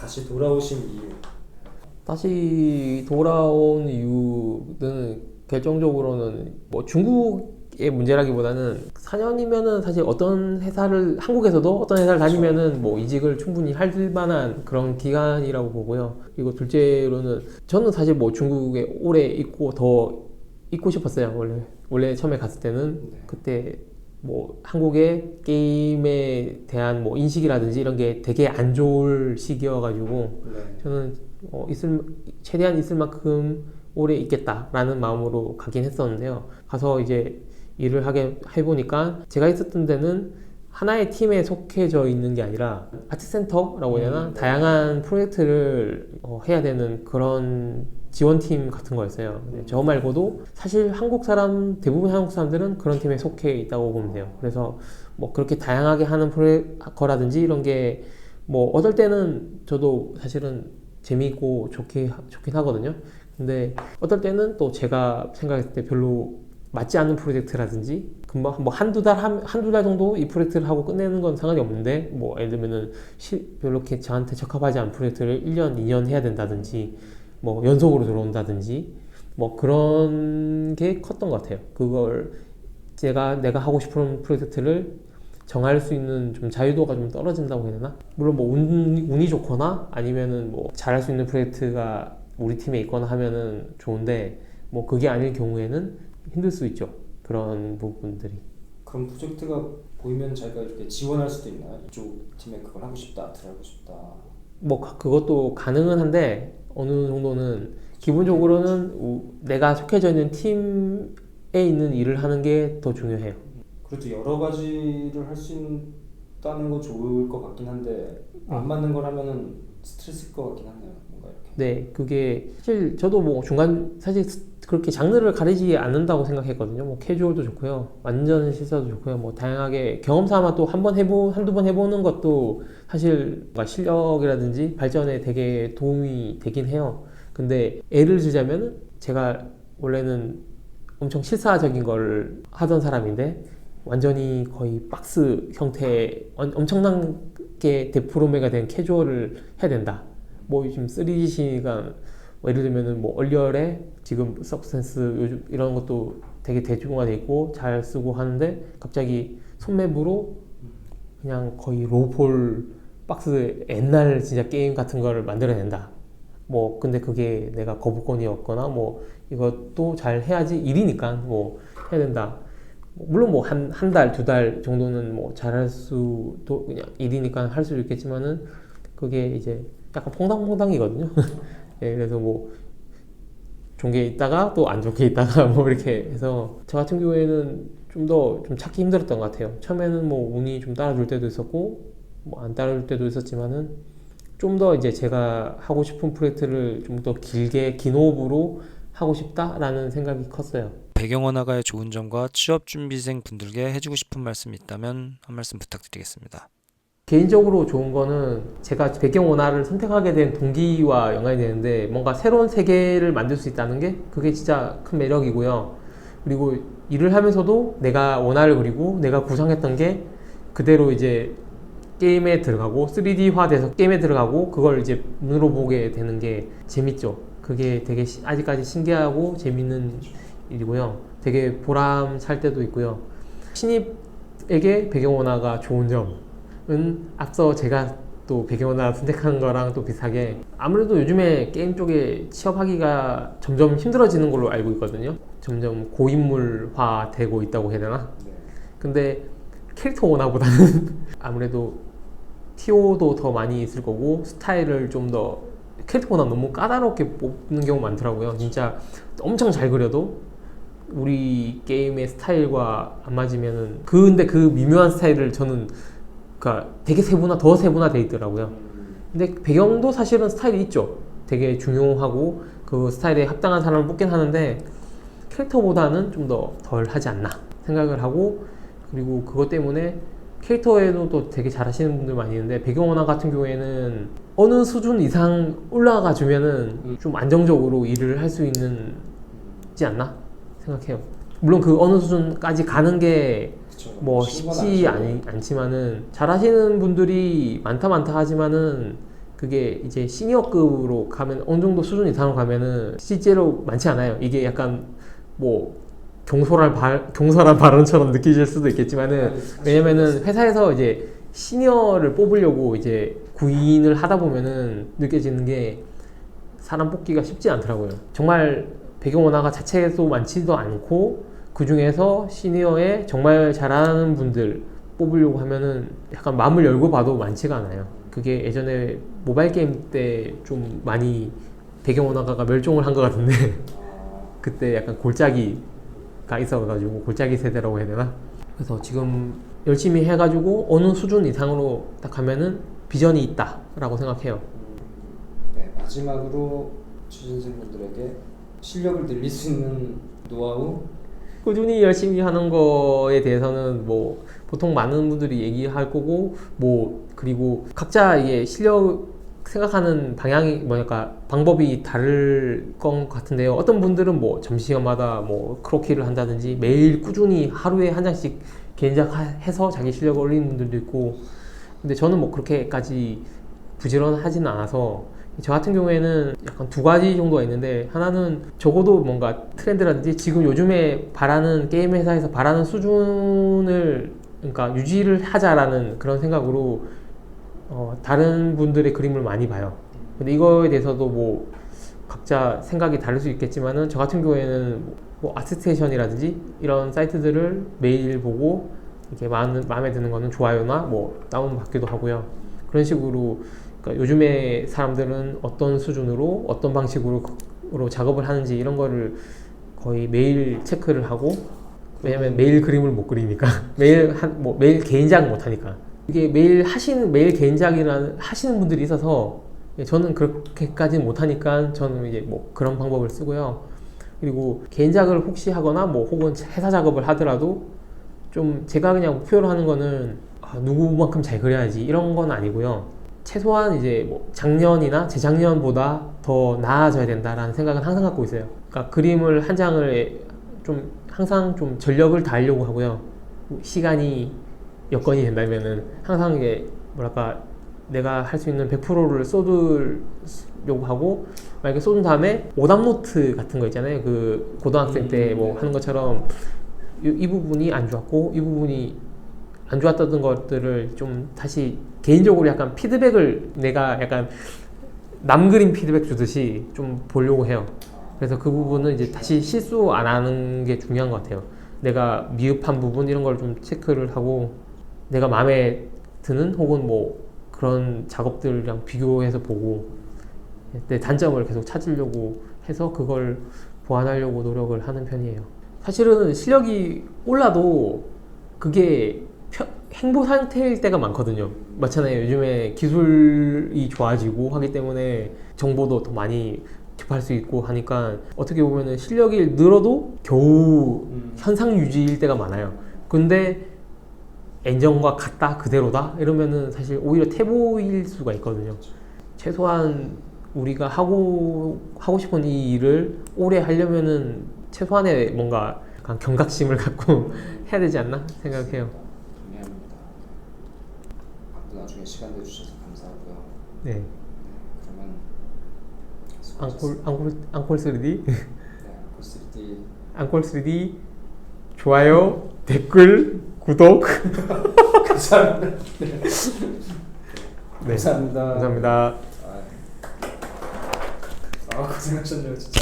다시 돌아오신 이유. 다시 돌아온 이유는 결정적으로는 뭐 중국의 문제라기보다는 4년이면은 사실 어떤 회사를 한국에서도 어떤 회사를 다니면은 뭐 이직을 충분히 할 만한 그런 기간이라고 보고요. 그리고 둘째로는 저는 사실 뭐 중국에 오래 있고 더 있고 싶었어요. 원래 처음에 갔을 때는 그때 뭐 한국의 게임에 대한 뭐 인식이라든지 이런 게 되게 안 좋을 시기여가지고 저는 최대한 있을 만큼 오래 있겠다라는 마음으로 가긴 했었는데요. 가서 이제 일을 하게 해보니까 제가 있었던 데는 하나의 팀에 속해져 있는 게 아니라 아트센터라고 해야 되나? 다양한 프로젝트를 해야 되는 그런 지원팀 같은 거였어요. 저 말고도 사실 대부분 한국 사람들은 그런 팀에 속해 있다고 보면 돼요. 그래서 뭐 그렇게 다양하게 하는 거라든지 이런 게 뭐 어떨 때는 저도 사실은 재미있고 좋긴 하거든요. 근데 어떨 때는 또 제가 생각했을 때 별로 맞지 않는 프로젝트라든지 금방 뭐 한두 달 정도 이 프로젝트를 하고 끝내는 건 상관이 없는데 뭐 예를 들면은 별로 이렇게 저한테 적합하지 않은 프로젝트를 1년, 2년 해야 된다든지 뭐 연속으로 들어온다든지 뭐 그런 게 컸던 것 같아요. 그걸 내가 하고 싶은 프로젝트를 정할 수 있는 좀 자유도가 좀 떨어진다고 해야 되나? 물론 뭐 운이 좋거나 아니면은 뭐 잘할 수 있는 프로젝트가 우리 팀에 있거나 하면은 좋은데 뭐 그게 아닐 경우에는 힘들 수 있죠. 그런 부분들이. 그런 프로젝트가 보이면 자기가 이렇게 지원할 수도 있나요? 이쪽 팀에 그걸 하고 싶다, 아트를 하고 싶다. 뭐 그것도 가능은 한데 어느 정도는 기본적으로는 내가 속해져 있는 팀에 있는 일을 하는 게 더 중요해요. 그래도 여러 가지를 할 수 있다는 건 좋을 것 같긴 한데 안 맞는 걸 하면은 스트레스일 것 같긴 하네요. 뭔가 이렇게. 네, 그게 사실 저도 뭐 사실 그렇게 장르를 가리지 않는다고 생각했거든요. 뭐 캐주얼도 좋고요, 완전 실사도 좋고요. 뭐 다양하게 경험 삼아 또 한두 번 해보는 것도 사실 뭔가 실력이라든지 발전에 되게 도움이 되긴 해요. 근데 예를 들자면 제가 원래는 엄청 실사적인 걸 하던 사람인데 완전히 거의 박스 형태의 엄청나게 데프로메가 된 캐주얼을 해야 된다. 뭐 요즘 3D시가 뭐 예를 들면은 뭐 얼리얼에 지금 서브스텐스 요즘 이런 것도 되게 대중화돼 있고 잘 쓰고 하는데 갑자기 손맵으로 그냥 거의 로우폴 박스 옛날 진짜 게임 같은 거를 만들어낸다. 뭐 근데 그게 내가 거부권이었거나 뭐 이것도 잘 해야지 일이니까 뭐 해야 된다. 물론 뭐 한 달, 두 달 정도는 뭐 잘할 수도 그냥 일이니까 할 수도 있겠지만은 그게 이제 약간 퐁당퐁당이거든요. 예, 그래서 뭐 좋게 있다가 또 안 좋게 있다가 뭐 이렇게 해서 저 같은 경우에는 좀 찾기 힘들었던 것 같아요. 처음에는 뭐 운이 좀 따라줄 때도 있었고 뭐 안 따라줄 때도 있었지만은 좀 더 이제 제가 하고 싶은 프로젝트를 좀 더 긴 호흡으로 하고 싶다라는 생각이 컸어요. 배경원화가의 좋은 점과 취업준비생 분들께 해주고 싶은 말씀이 있다면 한 말씀 부탁드리겠습니다. 개인적으로 좋은 거는 제가 배경원화를 선택하게 된 동기와 연관이 되는데 뭔가 새로운 세계를 만들 수 있다는 게 그게 진짜 큰 매력이고요. 그리고 일을 하면서도 내가 원화를 그리고 내가 구상했던 게 그대로 이제 게임에 들어가고 3D화 돼서 게임에 들어가고 그걸 이제 눈으로 보게 되는 게 재밌죠. 그게 되게 아직까지 신기하고 재밌는 일이고요. 되게 보람 찰 때도 있고요. 신입에게 배경원화가 좋은 점은 앞서 제가 또 배경원화 선택한 거랑 또 비슷하게 아무래도 요즘에 게임 쪽에 취업하기가 점점 힘들어지는 걸로 알고 있거든요. 점점 고인물화 되고 있다고 해야 되나? 근데 캐릭터 원화보다는 아무래도 TO도 더 많이 있을 거고 스타일을 좀 더 캐릭터보다 너무 까다롭게 뽑는 경우 많더라고요. 진짜 엄청 잘 그려도 우리 게임의 스타일과 안 맞으면은 근데 그 미묘한 스타일을 저는 그러니까 되게 더 세분화돼 있더라고요. 근데 배경도 사실은 스타일이 있죠. 되게 중요하고 그 스타일에 합당한 사람을 뽑긴 하는데 캐릭터보다는 좀 더 덜 하지 않나 생각을 하고 그리고 그것 때문에 캐릭터에도 또 되게 잘하시는 분들 많이 있는데 배경원화 같은 경우에는 어느 수준 이상 올라가 주면은 좀 안정적으로 일을 할 수 있지 않나 생각해요. 물론 그 어느 수준까지 가는 게 뭐 쉽지 않지만은 잘하시는 분들이 많다 하지만은 그게 이제 시니어급으로 가면 어느 정도 수준 이상으로 가면은 실제로 많지 않아요. 이게 약간 뭐 경솔한 발언처럼 느끼실 수도 있겠지만은 왜냐면은 회사에서 이제 시니어를 뽑으려고 이제 구인을 하다 보면은 느껴지는 게 사람 뽑기가 쉽지 않더라고요. 정말 배경 원화가 자체도 많지도 않고 그 중에서 시니어에 정말 잘하는 분들 뽑으려고 하면은 약간 마음을 열고 봐도 많지가 않아요. 그게 예전에 모바일 게임 때 좀 많이 배경 원화가가 멸종을 한 것 같은데 그때 약간 골짜기가 있어가지고 골짜기 세대라고 해야 되나? 그래서 지금 열심히 해가지고 어느 수준 이상으로 딱 가면은 비전이 있다라고 생각해요. 네, 마지막으로 취준생분들에게 실력을 늘릴 수 있는 노하우? 꾸준히 열심히 하는 거에 대해서는 뭐 보통 많은 분들이 얘기할 거고 뭐 그리고 각자 이게 실력 생각하는 방향이 뭐랄까 방법이 다를 것 같은데요. 어떤 분들은 뭐 점심시간마다 뭐 크로키를 한다든지 매일 꾸준히 하루에 한 장씩 개인작해서 자기 실력을 올리는 분들도 있고 근데 저는 뭐 그렇게까지 부지런하지는 않아서 저 같은 경우에는 약간 두 가지 정도가 있는데 하나는 적어도 뭔가 트렌드라든지 지금 요즘에 바라는 게임 회사에서 바라는 수준을 그러니까 유지를 하자라는 그런 생각으로 다른 분들의 그림을 많이 봐요. 근데 이거에 대해서도 뭐 각자 생각이 다를 수 있겠지만은 저 같은 경우에는 뭐 아트스테이션이라든지 이런 사이트들을 매일 보고 이렇게 마음에 드는 거는 좋아요나 뭐 다운 받기도 하고요. 그런 식으로 그러니까 요즘에 사람들은 어떤 수준으로 어떤 방식으로 작업을 하는지 이런 거를 거의 매일 체크를 하고 왜냐면 매일 그림을 못 그리니까 매일 개인작 못 하니까 이게 매일 개인작이라는 하시는 분들이 있어서 저는 그렇게까지는 못 하니까 저는 이제 뭐 그런 방법을 쓰고요. 그리고 개인작을 혹시 하거나 뭐 혹은 회사 작업을 하더라도 좀 제가 그냥 목표로 하는 거는 누구만큼 잘 그려야지 이런 건 아니고요. 최소한 이제 뭐 작년이나 재작년보다 더 나아져야 된다라는 생각은 항상 갖고 있어요. 그러니까 그림을 한 장을 좀 항상 좀 전력을 다하려고 하고요. 시간이 여건이 된다면은 항상 이게 뭐랄까 내가 할 수 있는 100%를 쏟으려고 하고 만약에 쏟은 다음에 오답노트 같은 거 있잖아요. 그 고등학생 때 뭐 하는 것처럼 이 부분이 안 좋았고 이 부분이 안 좋았던 것들을 좀 다시 개인적으로 약간 피드백을 내가 약간 남 그림 피드백 주듯이 좀 보려고 해요. 그래서 그 부분은 이제 다시 실수 안 하는 게 중요한 것 같아요. 내가 미흡한 부분 이런 걸 좀 체크를 하고 내가 마음에 드는 혹은 뭐 그런 작업들이랑 비교해서 보고 내 단점을 계속 찾으려고 해서 그걸 보완하려고 노력을 하는 편이에요. 사실은 실력이 올라도 그게 행보 상태일 때가 많거든요. 맞잖아요. 요즘에 기술이 좋아지고 하기 때문에 정보도 더 많이 접할 수 있고 하니까 어떻게 보면은 실력이 늘어도 겨우 현상 유지일 때가 많아요. 근데 엔전과 같다 그대로다 이러면은 사실 오히려 태보일 수가 있거든요. 최소한 우리가 하고 싶은 이 일을 오래 하려면은 최소한의 뭔가 약간 경각심을 갖고 해야 되지 않나 생각해요. 동의합니다. 나중에 시간 내주셔서 감사하고요. 네. 그러면 앙콜 3D 네, 앙콜 3D 앙콜 3D 좋아요 댓글 구독 감사합니다. 네. 감사합니다. 감사합니다. 고생하셨네요 진짜.